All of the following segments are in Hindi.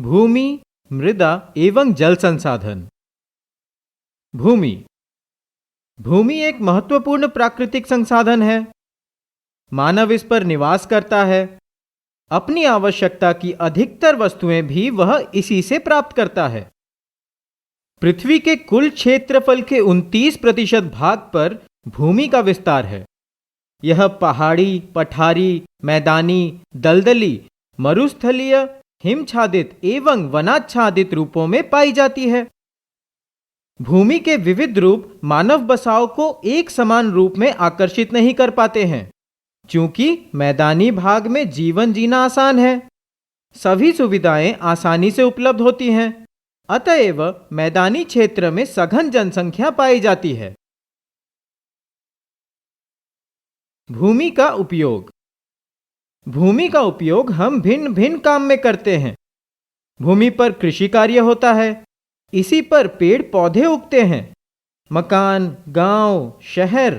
भूमि, मृदा एवं जल संसाधन। भूमि भूमि एक महत्वपूर्ण प्राकृतिक संसाधन है। मानव इस पर निवास करता है। अपनी आवश्यकता की अधिकतर वस्तुएं भी वह इसी से प्राप्त करता है। पृथ्वी के कुल क्षेत्रफल के 29% भाग पर भूमि का विस्तार है। यह पहाड़ी, पठारी, मैदानी, दलदली, मरुस्थलीय, हिमछादित एवं वनाच्छादित रूपों में पाई जाती है। भूमि के विविध रूप मानव बसाव को एक समान रूप में आकर्षित नहीं कर पाते हैं, क्योंकि मैदानी भाग में जीवन जीना आसान है। सभी सुविधाएं आसानी से उपलब्ध होती हैं, अतएव मैदानी क्षेत्र में सघन जनसंख्या पाई जाती है। भूमि का उपयोग। भूमि का उपयोग हम भिन्न भिन्न काम में करते हैं। भूमि पर कृषि कार्य होता है। इसी पर पेड़ पौधे उगते हैं। मकान, गांव, शहर,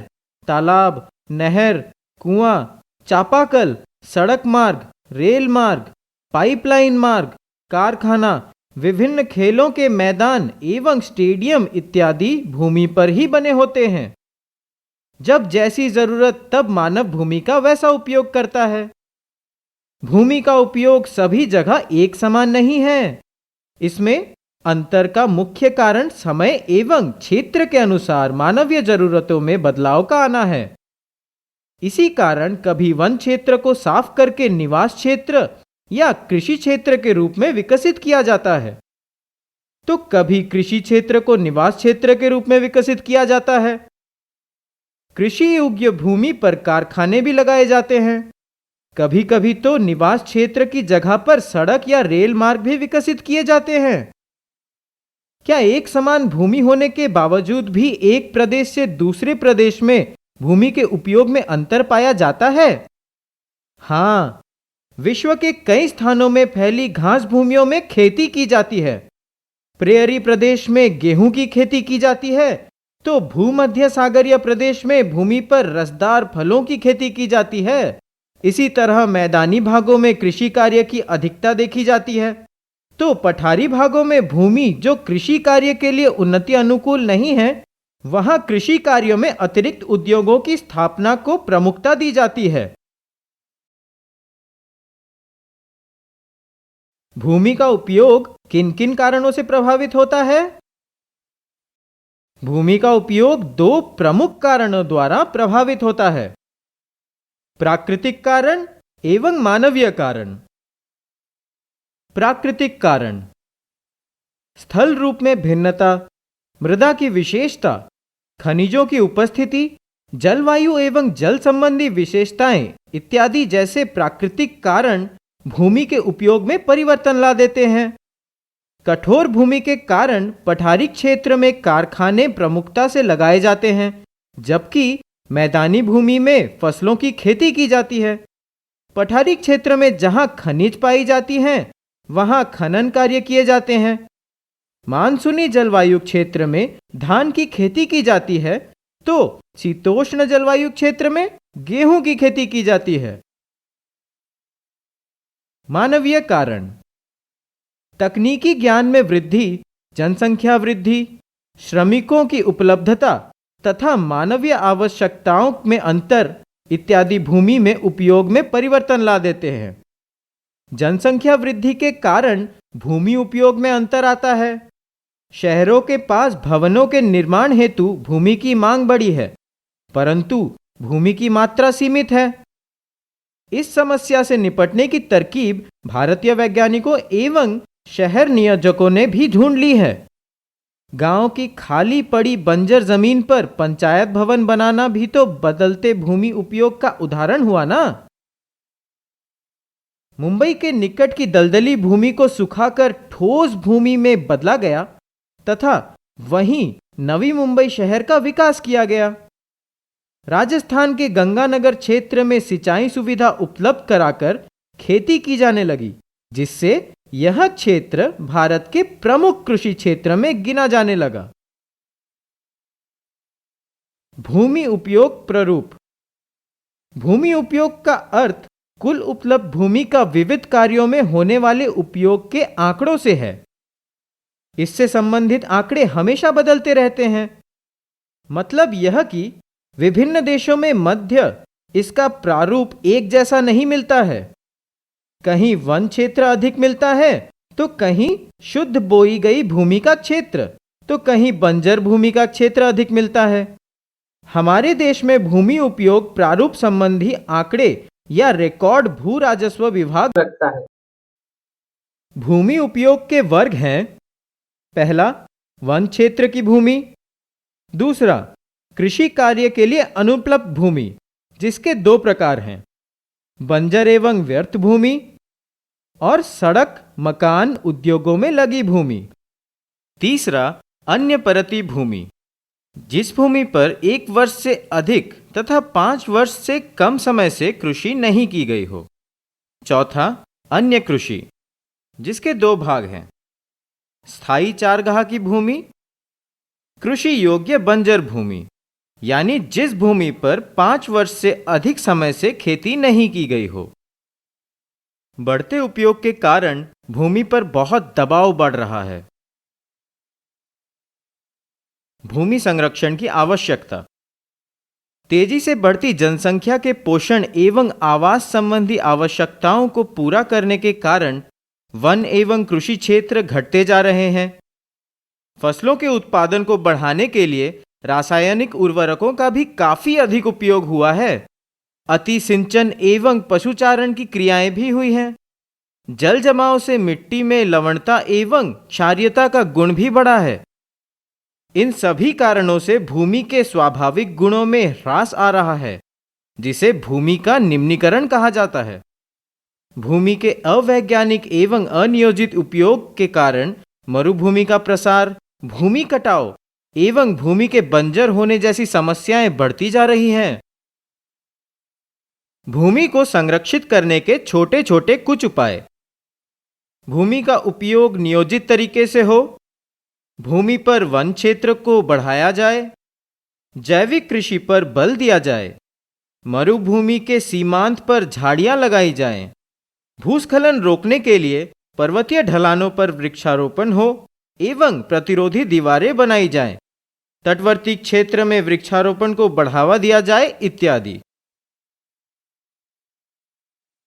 तालाब, नहर, कुआं, चापाकल, सड़क मार्ग, रेल मार्ग, पाइपलाइन मार्ग, कारखाना, विभिन्न खेलों के मैदान एवं स्टेडियम इत्यादि भूमि पर ही बने होते हैं। जब जैसी जरूरत तब मानव भूमि का वैसा उपयोग करता है। भूमि का उपयोग सभी जगह एक समान नहीं है। इसमें अंतर का मुख्य कारण समय एवं क्षेत्र के अनुसार मानवीय जरूरतों में बदलाव का आना है। इसी कारण कभी वन क्षेत्र को साफ करके निवास क्षेत्र या कृषि क्षेत्र के रूप में विकसित किया जाता है, तो कभी कृषि क्षेत्र को निवास क्षेत्र के रूप में विकसित किया जाता है। कृषि योग्य भूमि पर कारखाने भी लगाए जाते हैं। कभी कभी तो निवास क्षेत्र की जगह पर सड़क या रेल मार्ग भी विकसित किए जाते हैं। क्या एक समान भूमि होने के बावजूद भी एक प्रदेश से दूसरे प्रदेश में भूमि के उपयोग में अंतर पाया जाता है? हाँ, विश्व के कई स्थानों में फैली घास भूमियों में खेती की जाती है। प्रेयरी प्रदेश में गेहूं की खेती की जाती है, तो भूमध्य सागरीय प्रदेश में भूमि पर रसदार फलों की खेती की जाती है। इसी तरह मैदानी भागों में कृषि कार्य की अधिकता देखी जाती है, तो पठारी भागों में भूमि जो कृषि कार्य के लिए उन्नति अनुकूल नहीं है, वहां कृषि कार्यों में अतिरिक्त उद्योगों की स्थापना को प्रमुखता दी जाती है। भूमि का उपयोग किन किन कारणों से प्रभावित होता है? भूमि का उपयोग दो प्रमुख कारणों द्वारा प्रभावित होता है: प्राकृतिक कारण एवं मानवीय कारण। प्राकृतिक कारण: स्थल रूप में भिन्नता, मृदा की विशेषता, खनिजों की उपस्थिति, जलवायु एवं जल संबंधी विशेषताएं इत्यादि जैसे प्राकृतिक कारण भूमि के उपयोग में परिवर्तन ला देते हैं। कठोर भूमि के कारण पठारी क्षेत्र में कारखाने प्रमुखता से लगाए जाते हैं, जबकि मैदानी भूमि में फसलों की खेती की जाती है। पठारी क्षेत्र में जहां खनिज पाई जाती हैं, वहां खनन कार्य किए जाते हैं। मानसूनी जलवायु क्षेत्र में धान की खेती की जाती है, तो शीतोष्ण जलवायु क्षेत्र में गेहूं की खेती की जाती है। मानवीय कारण: तकनीकी ज्ञान में वृद्धि, जनसंख्या वृद्धि, श्रमिकों की उपलब्धता तथा मानवीय आवश्यकताओं में अंतर इत्यादि भूमि में उपयोग में परिवर्तन ला देते हैं। जनसंख्या वृद्धि के कारण भूमि उपयोग में अंतर आता है। शहरों के पास भवनों के निर्माण हेतु भूमि की मांग बढ़ी है, परंतु भूमि की मात्रा सीमित है। इस समस्या से निपटने की तरकीब भारतीय वैज्ञानिकों एवं शहर नियोजकों ने भी ढूंढ ली है। गांव की खाली पड़ी बंजर जमीन पर पंचायत भवन बनाना भी तो बदलते भूमि उपयोग का उदाहरण हुआ ना। मुंबई के निकट की दलदली भूमि को सुखाकर ठोस भूमि में बदला गया तथा वहीं नवी मुंबई शहर का विकास किया गया। राजस्थान के गंगानगर क्षेत्र में सिंचाई सुविधा उपलब्ध कराकर खेती की जाने लगी, जिससे यह क्षेत्र भारत के प्रमुख कृषि क्षेत्र में गिना जाने लगा। भूमि उपयोग प्ररूप: भूमि उपयोग का अर्थ कुल उपलब्ध भूमि का विविध कार्यों में होने वाले उपयोग के आंकड़ों से है। इससे संबंधित आंकड़े हमेशा बदलते रहते हैं। मतलब यह कि विभिन्न देशों में मध्य इसका प्रारूप एक जैसा नहीं मिलता है। कहीं वन क्षेत्र अधिक मिलता है तो कहीं शुद्ध बोई गई भूमि का क्षेत्र, तो कहीं बंजर भूमि का क्षेत्र अधिक मिलता है। हमारे देश में भूमि उपयोग प्रारूप संबंधी आंकड़े या रिकॉर्ड भू राजस्व विभाग रखता है। भूमि उपयोग के वर्ग हैं: पहला, वन क्षेत्र की भूमि। दूसरा, कृषि कार्य के लिए अनुपलब्ध भूमि, जिसके दो प्रकार हैं, बंजर एवं व्यर्थ भूमि और सड़क, मकान, उद्योगों में लगी भूमि। तीसरा, अन्य परती भूमि, जिस भूमि पर 1 वर्ष से अधिक तथा 5 वर्ष से कम समय से कृषि नहीं की गई हो। चौथा, अन्य कृषि, जिसके दो भाग हैं, स्थायी चारगाह की भूमि, कृषि योग्य बंजर भूमि, यानी जिस भूमि पर 5 वर्ष से अधिक समय से खेती नहीं की गई हो। बढ़ते उपयोग के कारण भूमि पर बहुत दबाव बढ़ रहा है। भूमि संरक्षण की आवश्यकता। तेजी से बढ़ती जनसंख्या के पोषण एवं आवास संबंधी आवश्यकताओं को पूरा करने के कारण वन एवं कृषि क्षेत्र घटते जा रहे हैं। फसलों के उत्पादन को बढ़ाने के लिए रासायनिक उर्वरकों का भी काफी अधिक उपयोग हुआ है। अति सिंचन एवं पशुचारण की क्रियाएं भी हुई हैं। जल जमाव से मिट्टी में लवणता एवं क्षारीयता का गुण भी बढ़ा है। इन सभी कारणों से भूमि के स्वाभाविक गुणों में ह्रास आ रहा है, जिसे भूमि का निम्नीकरण कहा जाता है। भूमि के अवैज्ञानिक एवं अनियोजित उपयोग के कारण मरुभूमि का प्रसार, भूमि कटाव एवं भूमि के बंजर होने जैसी समस्याएं बढ़ती जा रही हैं। भूमि को संरक्षित करने के छोटे छोटे कुछ उपाय: भूमि का उपयोग नियोजित तरीके से हो, भूमि पर वन क्षेत्र को बढ़ाया जाए, जैविक कृषि पर बल दिया जाए, मरुभूमि के सीमांत पर झाड़ियां लगाई जाएं, भूस्खलन रोकने के लिए पर्वतीय ढलानों पर वृक्षारोपण हो एवं प्रतिरोधी दीवारें बनाई जाएं, तटवर्ती क्षेत्र में वृक्षारोपण को बढ़ावा दिया जाए इत्यादि।